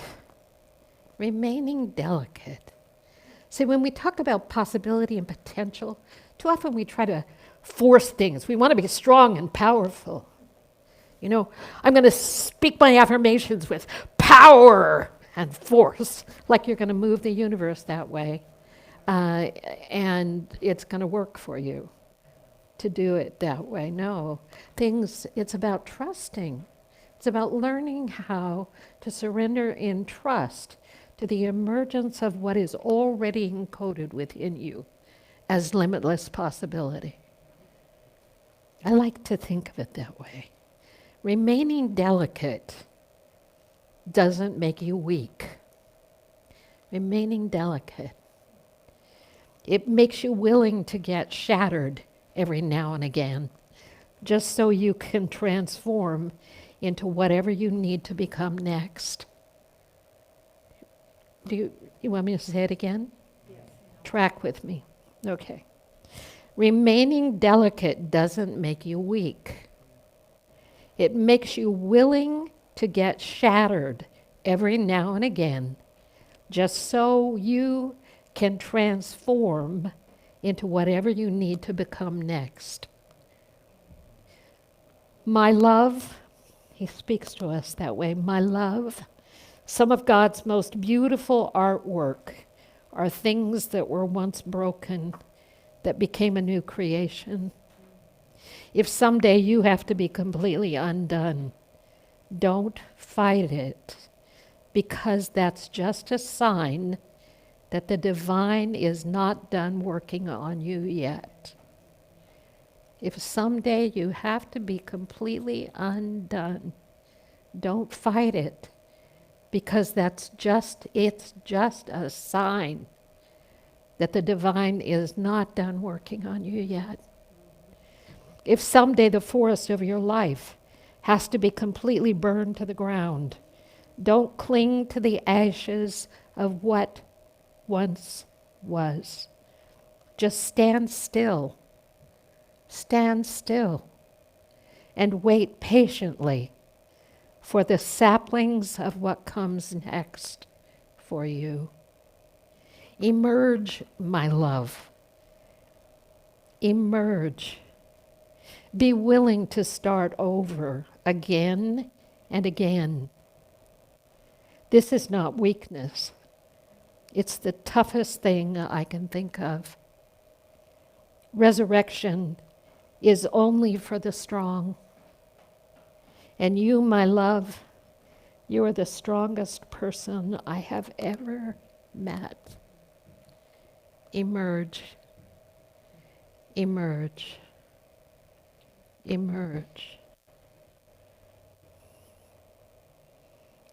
Remaining delicate. See, when we talk about possibility and potential, too often we try to force things. We want to be strong and powerful. You know, I'm going to speak my affirmations with power and force, like you're going to move the universe that way. And it's going to work for you to do it that way. No, it's about trusting. It's about learning how to surrender in trust to the emergence of what is already encoded within you as limitless possibility. I like to think of it that way. Remaining delicate doesn't make you weak. Remaining delicate, it makes you willing to get shattered every now and again, just so you can transform into whatever you need to become next. you want me to say it again? Yes. Track with me. Okay. Remaining delicate doesn't make you weak. It makes you willing to get shattered every now and again, just so you can transform into whatever you need to become next. My love, he speaks to us that way, my love, some of God's most beautiful artwork are things that were once broken that became a new creation. If someday you have to be completely undone, don't fight it, because that's just a sign that the divine is not done working on you yet. If someday you have to be completely undone, don't fight it, because it's just a sign that the divine is not done working on you yet. If someday the forest of your life has to be completely burned to the ground, don't cling to the ashes of what once was. Just stand still, and wait patiently for the saplings of what comes next for you. Emerge, my love. Emerge. Be willing to start over again and again. This is not weakness. It's the toughest thing I can think of. Resurrection is only for the strong. And you, my love, you are the strongest person I have ever met. Emerge. Emerge. Emerge.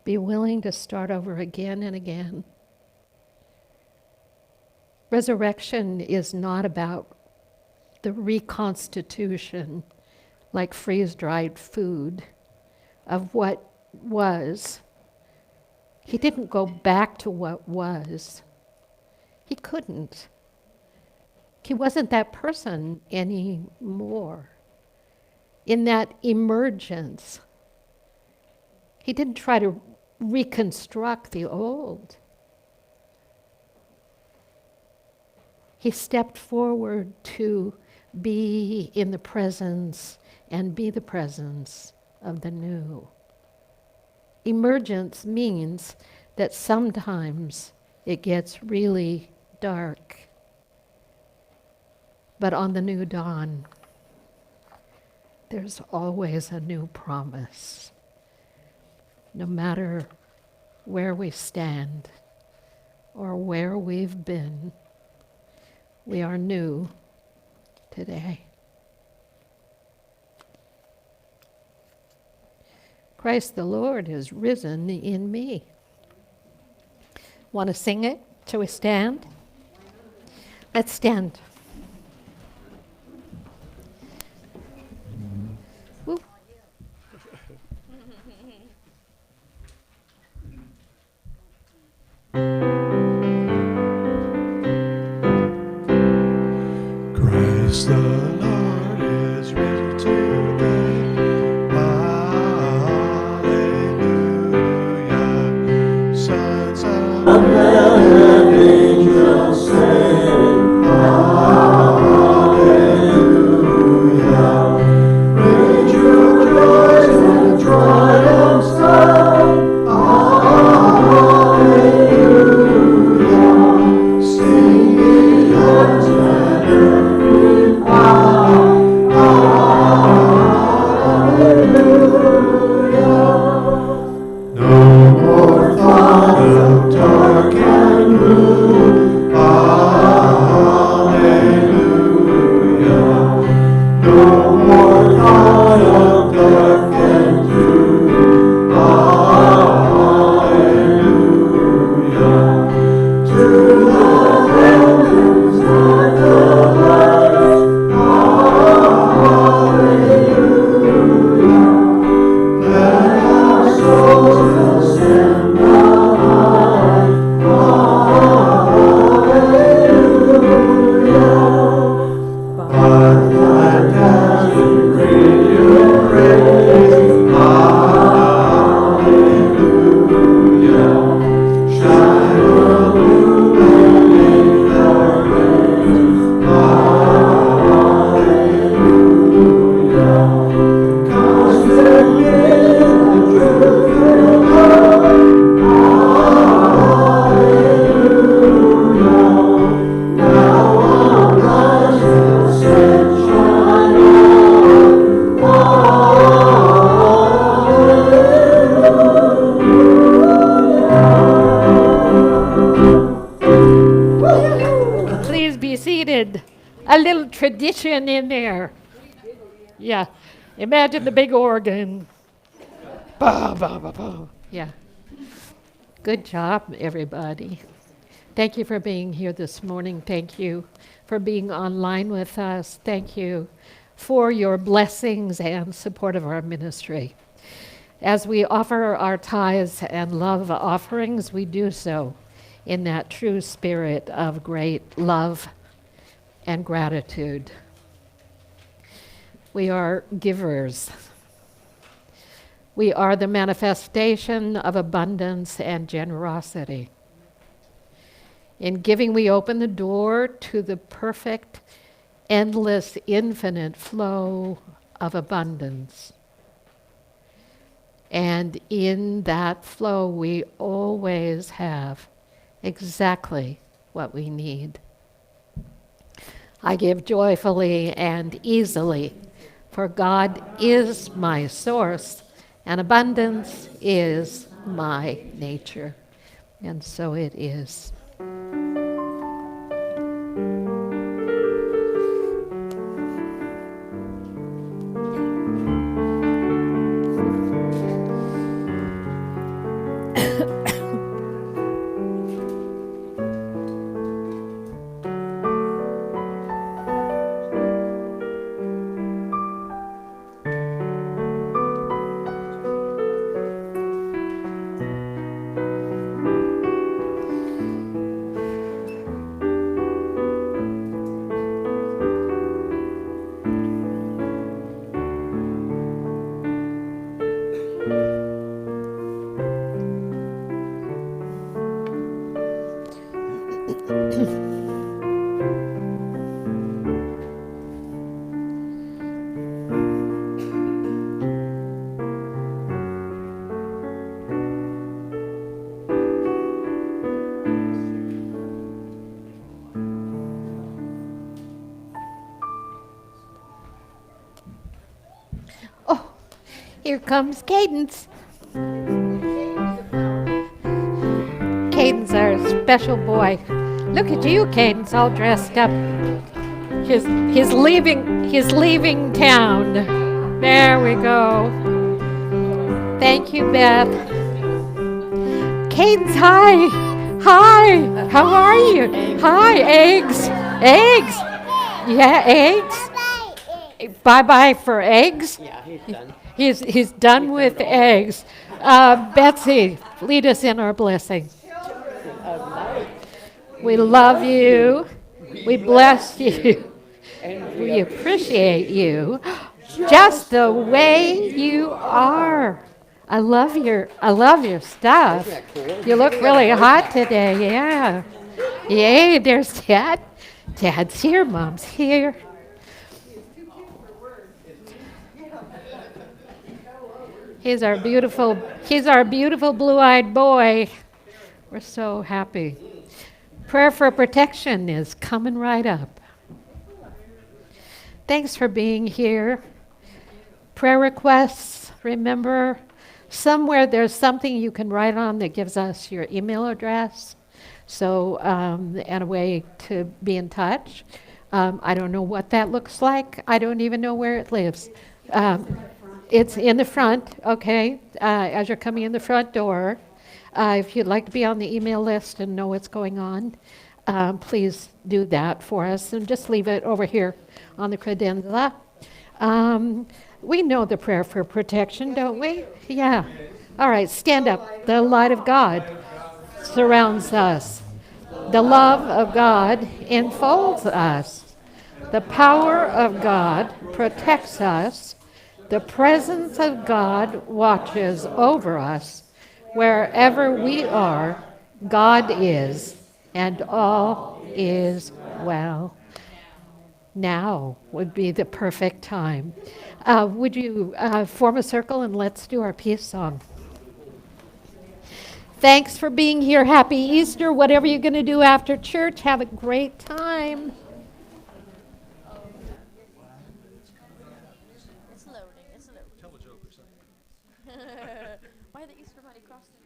Be willing to start over again and again. Resurrection is not about the reconstitution, like freeze-dried food, of what was. He didn't go back to what was. He couldn't. He wasn't that person anymore. In that emergence, he didn't try to reconstruct the old. He stepped forward to be in the presence and be the presence of the new. Emergence means that sometimes it gets really dark, but on the new dawn, there's always a new promise. No matter where we stand or where we've been, we are new today. Christ the Lord is risen in me. Want to sing it? Shall we stand? Let's stand. Woo. Christ the Lord is risen today. Hallelujah. Sons of heaven, angels sing. Hallelujah. Raise your joys and triumphs come. Hallelujah. Sing ye hearts and every power. Hallelujah. No more thought of dark and gloom. Hallelujah. No more thought of dark and gloom. Hallelujah. To the heavens and the light. Hallelujah. Let our souls ascend the high. a little tradition in there. Yeah. Imagine the big organ. Bah, bah, bah, bah. Yeah. Good job, everybody. Thank you for being here this morning. Thank you for being online with us. Thank you for your blessings and support of our ministry. As we offer our tithes and love offerings, we do so in that true spirit of great love and gratitude. We are givers. We are the manifestation of abundance and generosity. In giving, we open the door to the perfect, endless, infinite flow of abundance. And in that flow, we always have exactly what we need. I give joyfully and easily, for God is my source, and abundance is my nature. And so it is. Oh, here comes Cadence. Cadence, our special boy. Look at you, Cadence, all dressed up. He's leaving town. There we go. Thank you, Beth. Cadence, hi. Hi. How are you? Hi, eggs. Eggs. Yeah, eggs. Bye-bye for eggs. Yeah, he's done. He's done with eggs. Betsy, lead us in our blessing. We love you. We bless you. We appreciate you just the way you are. I love your stuff. You look really hot today. Yeah. Yay, there's Dad. Dad's here, Mom's here. He's our beautiful blue-eyed boy. We're so happy. Prayer for protection is coming right up. Thanks for being here. Prayer requests, remember, somewhere there's something you can write on that gives us your email address. So, and a way to be in touch. I don't know what that looks like. I don't even know where it lives. It's in the front, okay, as you're coming in the front door. If you'd like to be on the email list and know what's going on, please do that for us and just leave it over here on the credenza. We know the prayer for protection, don't we? Yeah. All right, stand up. The light of God surrounds us. The love of God enfolds us. The power of God protects us. The presence of God watches over us. Wherever we are, God is, and all is well. Now would be the perfect time. Would you form a circle and let's do our peace song. Thanks for being here. Happy Easter. Whatever you're going to do after church, have a great time. It's loading. Tell a joke or something. Why the Easter Bunny crossed the